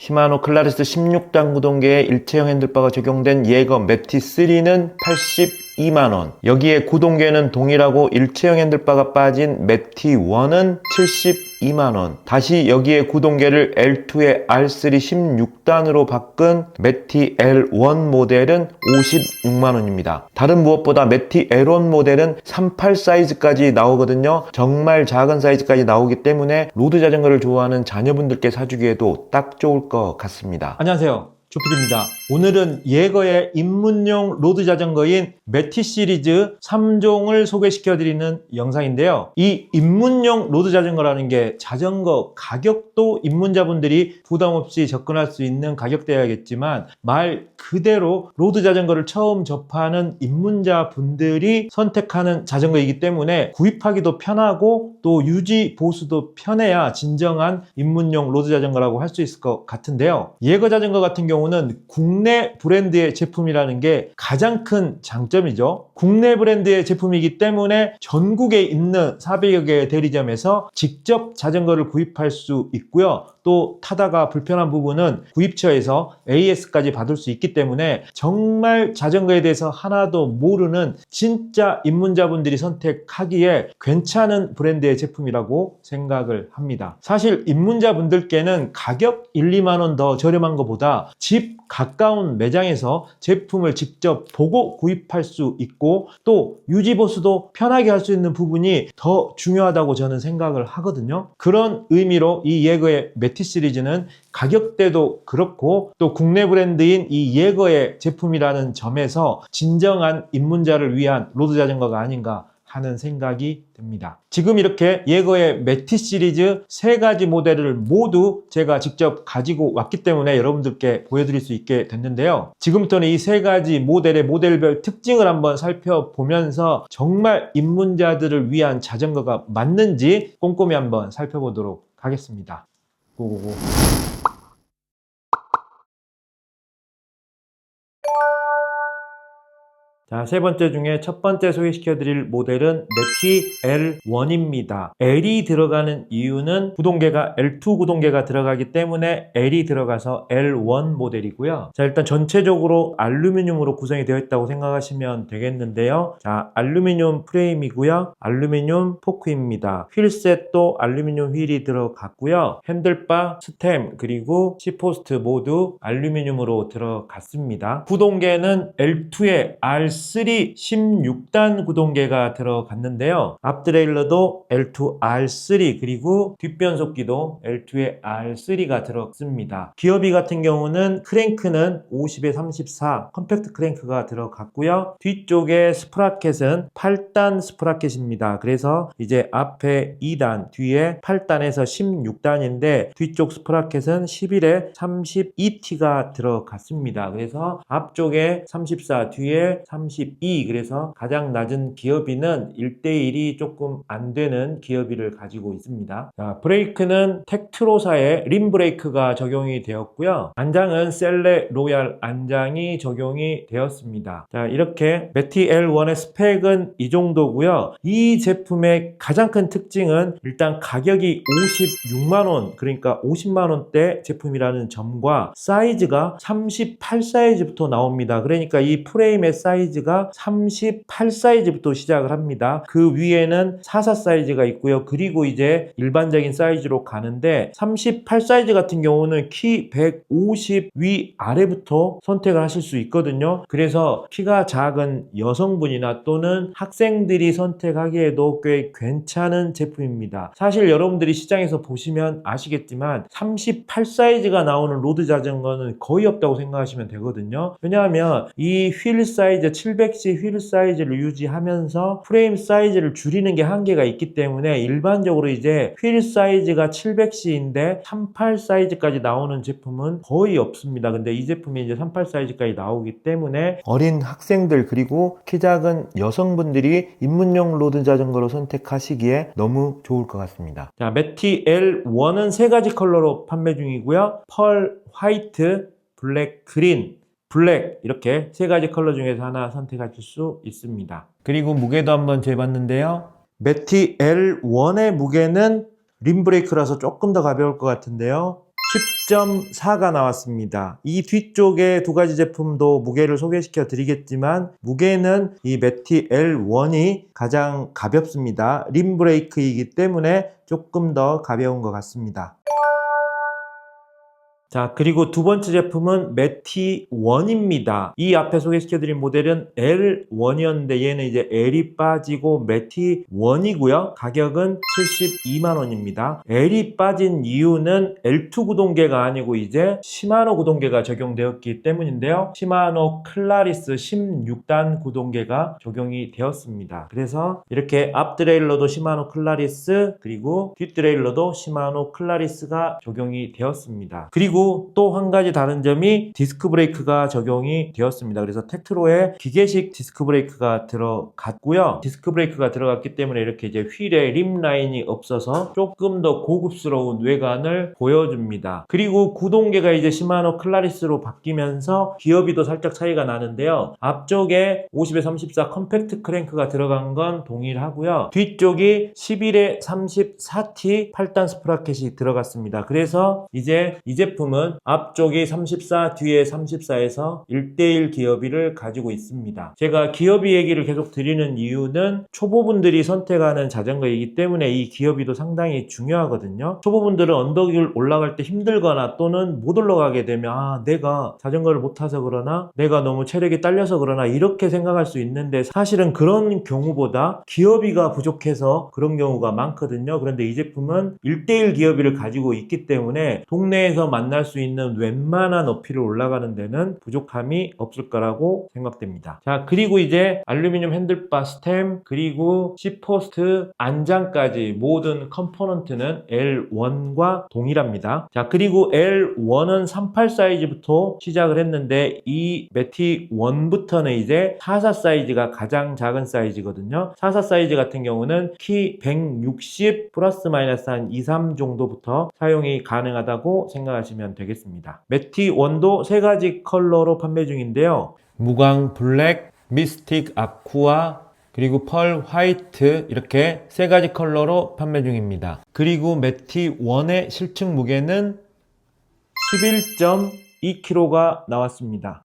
시마노 클라리스 16단 구동계에 일체형 핸들바가 적용된 예거 매티3는 82만원. 여기에 구동계는 동일하고 일체형 핸들바가 빠진 매티1은 72만원. 다시 여기에 구동계를 L2의 R3 16단으로 바꾼 매티 L1 모델은 56만원입니다. 다른 무엇보다 매티 L1 모델은 38 사이즈까지 나오거든요. 정말 작은 사이즈까지 나오기 때문에 로드 자전거를 좋아하는 자녀분들께 사주기에도 딱 좋을 것 같습니다. 안녕하세요, 조필입니다. 오늘은 예거의 입문용 로드 자전거인 매티 시리즈 3종을 소개시켜드리는 영상인데요. 이 입문용 로드 자전거라는 게 자전거 가격도 입문자분들이 부담없이 접근할 수 있는 가격대야겠지만, 말 그대로 로드 자전거를 처음 접하는 입문자분들이 선택하는 자전거이기 때문에 구입하기도 편하고 또 유지 보수도 편해야 진정한 입문용 로드 자전거라고 할 수 있을 것 같은데요. 예거 자전거 같은 경우는 국내 브랜드의 제품이라는 게 가장 큰 장점이죠. 국내 브랜드의 제품이기 때문에 전국에 있는 400여 개의 대리점에서 직접 자전거를 구입할 수 있고요. 또 타다가 불편한 부분은 구입처에서 AS까지 받을 수 있기 때문에 정말 자전거에 대해서 하나도 모르는 진짜 입문자분들이 선택하기에 괜찮은 브랜드의 제품이라고 생각을 합니다. 사실 입문자분들께는 가격 1, 2만 원 더 저렴한 것보다 집 가까운 매장에서 제품을 직접 보고 구입할 수 있고 또 유지보수도 편하게 할 수 있는 부분이 더 중요하다고 저는 생각을 하거든요. 그런 의미로 이 예거의 매티 시리즈는 가격대도 그렇고 또 국내 브랜드인 이 예거의 제품이라는 점에서 진정한 입문자를 위한 로드 자전거가 아닌가 하는 생각이 듭니다. 지금 이렇게 예거의 매티 시리즈 3가지 모델을 모두 제가 직접 가지고 왔기 때문에 여러분들께 보여드릴 수 있게 됐는데요. 지금부터는 이 3가지 모델의 모델별 특징을 한번 살펴보면서 정말 입문자들을 위한 자전거가 맞는지 꼼꼼히 한번 살펴보도록 하겠습니다. 고고고. 자, 세 번째 중에 첫 번째 소개시켜드릴 모델은 매티 L1입니다. L이 들어가는 이유는 구동계가 L2 구동계가 들어가기 때문에 L이 들어가서 L1 모델이고요. 자, 일단 전체적으로 알루미늄으로 구성이 되어 있다고 생각하시면 되겠는데요. 자, 알루미늄 프레임이고요. 알루미늄 포크입니다. 휠셋도 알루미늄 휠이 들어갔고요. 핸들바, 스템, 그리고 C포스트 모두 알루미늄으로 들어갔습니다. 구동계는 L2의 R3 16단 구동계가 들어갔는데요. 앞드레일러도 L2 R3 그리고 뒷변속기도 L2의 R3가 들어갔습니다. 기어비 같은 경우는 크랭크는 50에 34 컴팩트 크랭크가 들어갔고요. 뒤쪽에 스프라켓은 8단 스프라켓입니다. 그래서 이제 앞에 2단, 뒤에 8단에서 16단인데 뒤쪽 스프라켓은 11에 32T가 들어갔습니다. 그래서 앞쪽에 34, 뒤에 32, 그래서 가장 낮은 기어비는 1대1이 조금 안 되는 기어비를 가지고 있습니다. 자, 브레이크는 텍트로사의 림 브레이크가 적용이 되었고요. 안장은 셀레 로얄 안장이 적용이 되었습니다. 자, 이렇게 매티 L1의 스펙은 이 정도고요. 이 제품의 가장 큰 특징은 일단 가격이 56만원, 그러니까 50만원대 제품이라는 점과 사이즈가 38 사이즈부터 나옵니다. 그러니까 이 프레임의 사이즈가 38 사이즈부터 시작을 합니다. 그 위에는 44 사이즈가 있고요. 그리고 이제 일반적인 사이즈로 가는데 38 사이즈 같은 경우는 키 150 위 아래부터 선택을 하실 수 있거든요. 그래서 키가 작은 여성분이나 또는 학생들이 선택하기에도 꽤 괜찮은 제품입니다. 사실 여러분들이 시장에서 보시면 아시겠지만 38 사이즈가 나오는 로드 자전거는 거의 없다고 생각하시면 되거든요. 왜냐하면 이 휠 사이즈 700C 휠 사이즈를 유지하면서 프레임 사이즈를 줄이는 게 한계가 있기 때문에 일반적으로 이제 휠 사이즈가 700C인데 38 사이즈까지 나오는 제품은 거의 없습니다. 근데 이 제품이 이제 38 사이즈까지 나오기 때문에 어린 학생들 그리고 키 작은 여성분들이 입문용 로드 자전거로 선택하시기에 너무 좋을 것 같습니다. 자, 매티 L1은 3가지 컬러로 판매 중이고요. 펄, 화이트, 블랙, 그린, 블랙 이렇게 3가지 컬러 중에서 하나 선택하실 수 있습니다. 그리고 무게도 한번 재봤는데요. 매티 L1의 무게는 림 브레이크라서 조금 더 가벼울 것 같은데요. 10.4가 나왔습니다. 이 뒤쪽에 두 가지 제품도 무게를 소개시켜 드리겠지만 무게는 이 매티 L1이 가장 가볍습니다. 림 브레이크이기 때문에 조금 더 가벼운 것 같습니다. 자, 그리고 두 번째 제품은 매티1입니다. 이 앞에 소개시켜드린 모델은 L1이었는데 얘는 이제 L이 빠지고 매티1이고요. 가격은 72만원입니다. L이 빠진 이유는 L2 구동계가 아니고 이제 시마노 구동계가 적용되었기 때문인데요. 시마노 클라리스 16단 구동계가 적용이 되었습니다. 그래서 이렇게 앞 드레일러도 시마노 클라리스 그리고 뒷 드레일러도 시마노 클라리스가 적용이 되었습니다. 그리고 또 한 가지 다른 점이 디스크 브레이크가 적용이 되었습니다. 그래서 테크로에 기계식 디스크 브레이크가 들어갔고요. 디스크 브레이크가 들어갔기 때문에 이렇게 이제 휠에 림 라인이 없어서 조금 더 고급스러운 외관을 보여줍니다. 그리고 구동계가 이제 시마노 클라리스로 바뀌면서 기어비도 살짝 차이가 나는데요. 앞쪽에 50에 34 컴팩트 크랭크가 들어간 건 동일하고요. 뒤쪽이 11에 34T 8단 스프라켓이 들어갔습니다. 그래서 이제 이 제품 앞쪽이 34, 뒤에 34에서 1대1 기어비를 가지고 있습니다. 제가 기어비 얘기를 계속 드리는 이유는 초보분들이 선택하는 자전거이기 때문에 이 기어비도 상당히 중요하거든요. 초보분들은 언덕을 올라갈 때 힘들거나 또는 못 올라가게 되면 내가 자전거를 못 타서 그러나 내가 너무 체력이 딸려서 그러나 이렇게 생각할 수 있는데 사실은 그런 경우보다 기어비가 부족해서 그런 경우가 많거든요. 그런데 이 제품은 1대1 기어비를 가지고 있기 때문에 동네에서 만날 수 있는 웬만한 어필을 올라가는 데는 부족함이 없을 거라고 생각됩니다. 자, 그리고 이제 알루미늄 핸들바 스템 그리고 C포스트 안장까지 모든 컴포넌트는 L1과 동일합니다. 자, 그리고 L1은 38 사이즈부터 시작을 했는데 이 매티 1부터는 이제 44 사이즈가 가장 작은 사이즈거든요. 44 사이즈 같은 경우는 키 160 플러스 마이너스 한 2, 3 정도부터 사용이 가능하다고 생각하시면 되겠습니다. 매티 1도 세 가지 컬러로 판매 중인데요. 무광 블랙, 미스틱 아쿠아, 그리고 펄 화이트 이렇게 세 가지 컬러로 판매 중입니다. 그리고 매티 1의 실측 무게는 11.2kg가 나왔습니다.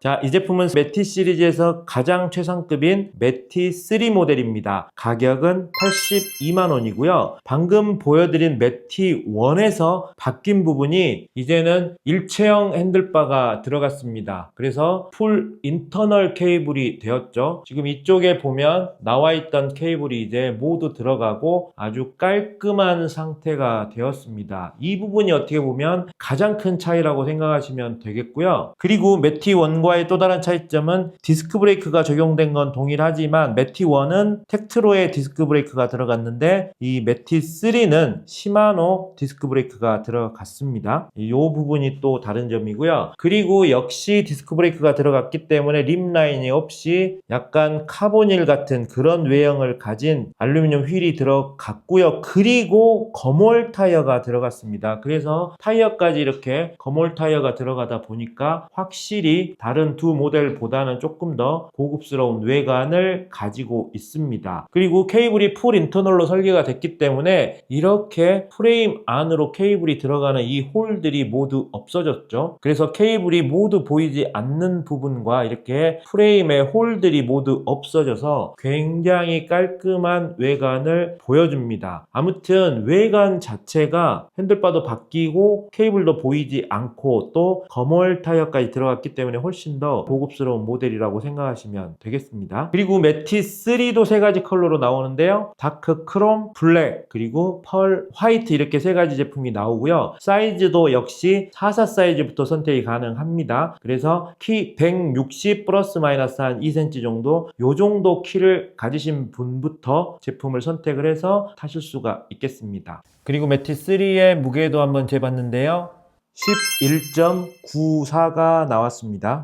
자, 이 제품은 매티 시리즈에서 가장 최상급인 매티 3 모델입니다. 가격은 82만원이고요. 방금 보여드린 매티 1에서 바뀐 부분이 이제는 일체형 핸들바가 들어갔습니다. 그래서 풀 인터널 케이블이 되었죠. 지금 이쪽에 보면 나와 있던 케이블이 이제 모두 들어가고 아주 깔끔한 상태가 되었습니다. 이 부분이 어떻게 보면 가장 큰 차이라고 생각하시면 되겠고요. 그리고 매티 1과 또 다른 차이점은 디스크 브레이크가 적용된 건 동일하지만 매티 1은 텍트로의 디스크 브레이크가 들어갔는데 이 매티 3는 시마노 디스크 브레이크가 들어갔습니다. 이 부분이 또 다른 점이고요. 그리고 역시 디스크 브레이크가 들어갔기 때문에 림 라인이 없이 약간 카보닐 같은 그런 외형을 가진 알루미늄 휠이 들어갔고요. 그리고 거몰 타이어가 들어갔습니다. 그래서 타이어까지 이렇게 거몰 타이어가 들어가다 보니까 확실히 다른 두 모델보다는 조금 더 고급스러운 외관을 가지고 있습니다. 그리고 케이블이 풀 인터널로 설계가 됐기 때문에 이렇게 프레임 안으로 케이블이 들어가는 이 홀들이 모두 없어졌죠. 그래서 케이블이 모두 보이지 않는 부분과 이렇게 프레임의 홀들이 모두 없어져서 굉장히 깔끔한 외관을 보여줍니다. 아무튼 외관 자체가 핸들바도 바뀌고 케이블도 보이지 않고 또 거몰 타이어까지 들어갔기 때문에 훨씬 더 고급스러운 모델이라고 생각하시면 되겠습니다. 그리고 매티 3도 세 가지 컬러로 나오는데요. 다크 크롬, 블랙, 그리고 펄 화이트 이렇게 세 가지 제품이 나오고요. 사이즈도 역시 44 사이즈부터 선택이 가능합니다. 그래서 키 160 플러스 마이너스 한 2cm 정도 요 정도 키를 가지신 분부터 제품을 선택을 해서 타실 수가 있겠습니다. 그리고 매티 3의 무게도 한번 재봤는데요. 11.94가 나왔습니다.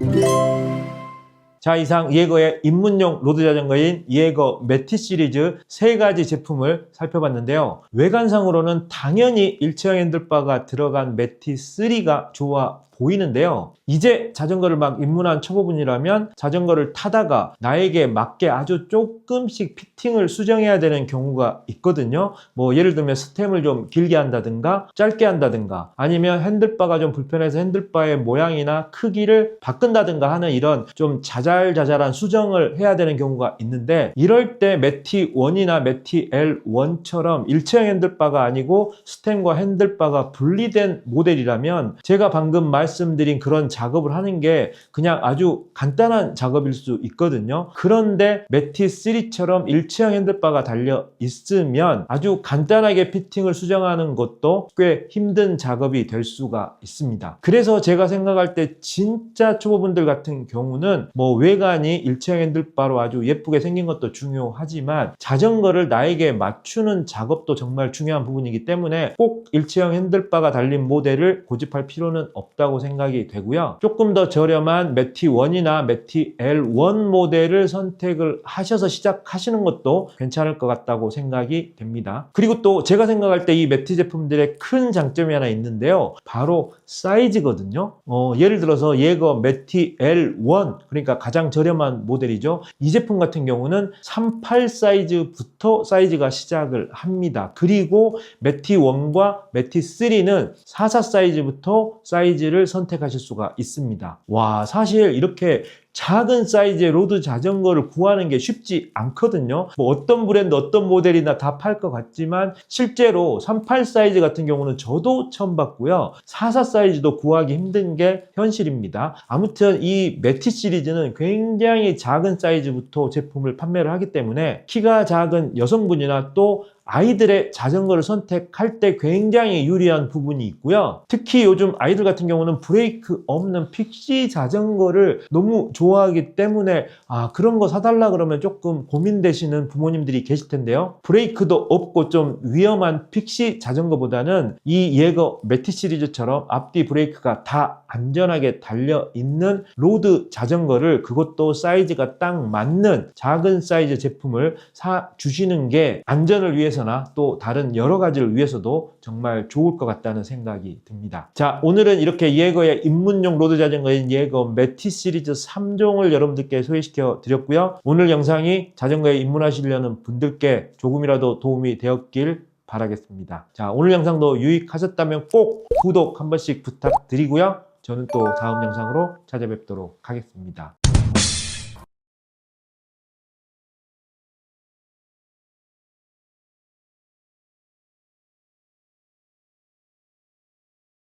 자, 이상 예거의 입문용 로드 자전거인 예거 매티 시리즈 세 가지 제품을 살펴봤는데요. 외관상으로는 당연히 일체형 핸들바가 들어간 매티 3가 좋아 보이는데요. 이제 자전거를 막 입문한 초보분이라면 자전거를 타다가 나에게 맞게 아주 조금씩 피팅을 수정해야 되는 경우가 있거든요. 뭐 예를 들면 스템을 좀 길게 한다든가 짧게 한다든가 아니면 핸들바가 좀 불편해서 핸들바의 모양이나 크기를 바꾼다든가 하는 이런 좀 자잘자잘한 수정을 해야 되는 경우가 있는데, 이럴 때 매티 1이나 매티 L1처럼 일체형 핸들바가 아니고 스템과 핸들바가 분리된 모델이라면 제가 방금 말씀드린 그런 작업을 하는 게 그냥 아주 간단한 작업일 수 있거든요. 그런데 매티 3처럼 일체형 핸들바가 달려 있으면 아주 간단하게 피팅을 수정하는 것도 꽤 힘든 작업이 될 수가 있습니다. 그래서 제가 생각할 때 진짜 초보분들 같은 경우는 뭐 외관이 일체형 핸들바로 아주 예쁘게 생긴 것도 중요하지만 자전거를 나에게 맞추는 작업도 정말 중요한 부분이기 때문에 꼭 일체형 핸들바가 달린 모델을 고집할 필요는 없다고 생각이 되고요. 조금 더 저렴한 매티 1이나 매티 L1 모델을 선택을 하셔서 시작하시는 것도 괜찮을 것 같다고 생각이 됩니다. 그리고 또 제가 생각할 때 이 매티 제품들의 큰 장점이 하나 있는데요. 바로 사이즈거든요. 예를 들어서 예거 매티 L1, 그러니까 가장 저렴한 모델이죠. 이 제품 같은 경우는 38 사이즈부터 사이즈가 시작을 합니다. 그리고 매티 1과 매티 3는 44 사이즈부터 사이즈를 선택하실 수가 있습니다. 와, 사실 이렇게 작은 사이즈의 로드 자전거를 구하는 게 쉽지 않거든요. 뭐 어떤 브랜드, 어떤 모델이나 다 팔 것 같지만 실제로 38 사이즈 같은 경우는 저도 처음 봤고요. 44 사이즈도 구하기 힘든 게 현실입니다. 아무튼 이 매티 시리즈는 굉장히 작은 사이즈부터 제품을 판매를 하기 때문에 키가 작은 여성분이나 또 아이들의 자전거를 선택할 때 굉장히 유리한 부분이 있고요. 특히 요즘 아이들 같은 경우는 브레이크 없는 픽시 자전거를 너무 좋아하기 때문에 그런 거 사달라 그러면 조금 고민되시는 부모님들이 계실 텐데요. 브레이크도 없고 좀 위험한 픽시 자전거보다는 이 예거 매티 시리즈처럼 앞뒤 브레이크가 다 안전하게 달려있는 로드 자전거를, 그것도 사이즈가 딱 맞는 작은 사이즈 제품을 사주시는 게 안전을 위해서나 또 다른 여러 가지를 위해서도 정말 좋을 것 같다는 생각이 듭니다. 자, 오늘은 이렇게 예거의 입문용 로드 자전거인 예거 매티 시리즈 3종을 여러분들께 소개시켜 드렸고요. 오늘 영상이 자전거에 입문하시려는 분들께 조금이라도 도움이 되었길 바라겠습니다. 자, 오늘 영상도 유익하셨다면 꼭 구독 한 번씩 부탁드리고요. 저는 또 다음 영상으로 찾아뵙도록 하겠습니다.